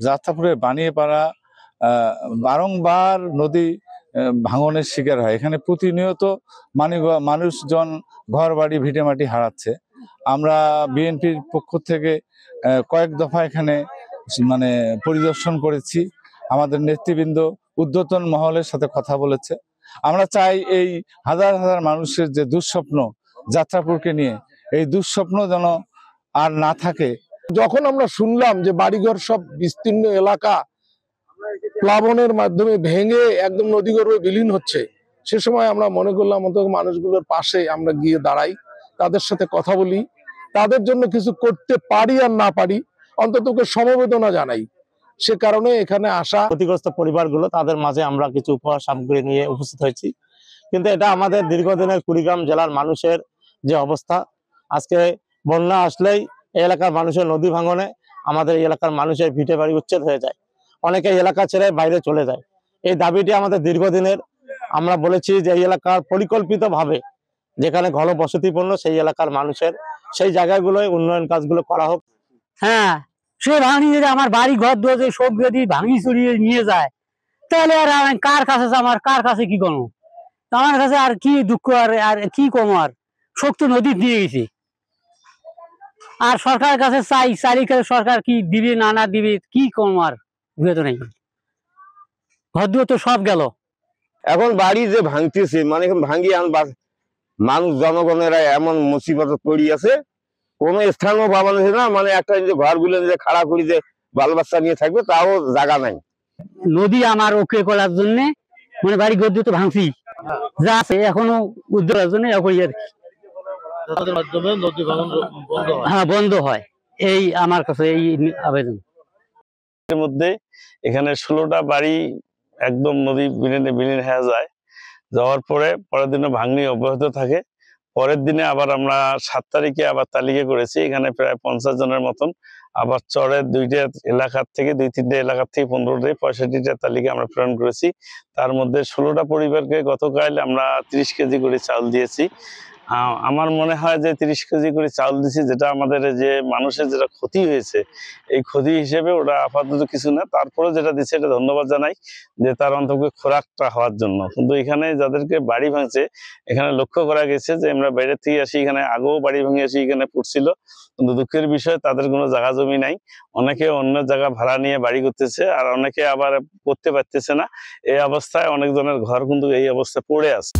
যাত্রাপুরের বানিয়েপাড়া বারংবার নদী ভাঙনের শিকার হয়। এখানে প্রতিনিয়ত মানুষজন ঘর বাড়ি ভিটেমাটি হারাচ্ছে। আমরা বিএনপির পক্ষ থেকে কয়েক দফা এখানে পরিদর্শন করেছি। আমাদের নেতৃবৃন্দ ঊর্ধ্বতন মহলের সাথে কথা বলেছে। আমরা চাই এই হাজার হাজার মানুষের যে দুঃস্বপ্ন যাত্রাপুরকে নিয়ে, এই দুঃস্বপ্ন যেন আর না থাকে। যখন আমরা শুনলাম যে বাড়িঘর সব বিস্তীর্ণ এলাকা প্লাবনের মাধ্যমে ভেঙে একদম নদীগর্ভে বিলীন হচ্ছে, সে সময় আমরা মনে করলাম অন্তত মানুষগুলোর পাশে আমরা গিয়ে দাঁড়াই, তাদের সাথে কথা বলি, তাদের জন্য কিছু করতে পারি আর না পারি অন্তত সমবেদনা জানাই। সে কারণে এখানে আসা। ক্ষতিগ্রস্ত পরিবারগুলো, তাদের মাঝে আমরা কিছু উপহার সামগ্রী নিয়ে উপস্থিত হয়েছি। কিন্তু এটা আমাদের দীর্ঘদিনের কুড়িগ্রাম জেলার মানুষের যে অবস্থা, আজকে বন্যা আসলেই এই এলাকার মানুষের নদী ভাঙনে আমাদের এই এলাকার মানুষের ভিটে বাড়ি উচ্ছেদ হয়ে যায়, অনেকে এলাকা ছেড়ে বাইরে চলে যায়। এই দাবিটি আমাদের দীর্ঘদিনের। আমরা বলেছি যে এই এলাকার পরিকল্পিতভাবে যেখানে ঘনবসতিপূর্ণ সেই এলাকার মানুষের সেই জায়গাগুলোয় উন্নয়ন কাজগুলো করা হোক। হ্যাঁ, সে ভাঙি যদি আমার বাড়ি ঘর দুয়ারে সব যদি ভাঙি চড়িয়ে নিয়ে যায়, তাহলে আর আমি কার কাছে কি করবো? আমার কাছে আর কি দুঃখ, আর কি কম, আর শক্ত নদী দিয়ে গেছে। আর সরকারের কাছে চাইলে সরকার কি দিবে না দিবে কি কম, আর বুঝে তো নেই। ঘর দুয়ার তো সব গেল। এখন বাড়ি যে ভাঙতেছে ভাঙি মানুষ জনগণেরা এমন মুসিবত পড়ি আছে, কোনো স্থানও পাওয়া যাচ্ছে না। একটা ঘরগুলো যে খাড়া করি যে বাল বাচ্চা নিয়ে থাকবে তাও জায়গা নাই। নদী আমার ওকে করার জন্য বাড়ি ঘর দুটো ভাঙছি, যা আছে এখনো উদ্ধারের জন্য হ্যাঁ বন্ধ হয়। এই আমার কাছে এই আবেদন। এর মধ্যে এখানে 16টা বাড়ি একদম নদী বিলীন হয়ে যায়। যাওয়ার পরের দিনে ভাঙনি অব্যাহত থাকে। পরের দিনে আবার আমরা 7 তারিখে আবার তালিকা করেছি, এখানে প্রায় 50 জনের মতন। আবার চরের 2টা এলাকার থেকে 2-3টা এলাকার থেকে 15টা 65টা তালিকা আমরা প্রেরণ করেছি। তার মধ্যে 16টা পরিবারকে গতকাল আমরা 30 কেজি করে চাউল দিয়েছি। আমার মনে হয় যে 30 কেজি করে চাউল দিয়েছি, যেটা আমাদের যে মানুষের যেটা ক্ষতি হয়েছে, এই ক্ষতি হিসেবে ওটা আপাতত কিছু না। তারপরে যেটা দিচ্ছে এটা ধন্যবাদ জানাই যে তার অন্তত খোরাকটা হওয়ার জন্য। কিন্তু এখানে যাদেরকে বাড়ি ভাঙছে, এখানে লক্ষ্য করা গেছে যে আমরা বাইরে থেকে আসি, এখানে আগেও বাড়ি ভেঙে আসি, এখানে পড়ছিল। কিন্তু দুঃখের বিষয় তাদের কোনো জায়গা জমি নাই। অনেকে অন্য জায়গা ভাড়া নিয়ে বাড়ি করতেছে, আর অনেকে আবার করতে পারতেছে না। এই অবস্থায় অনেকজনের ঘর কিন্তু এই অবস্থায় পড়ে আছে।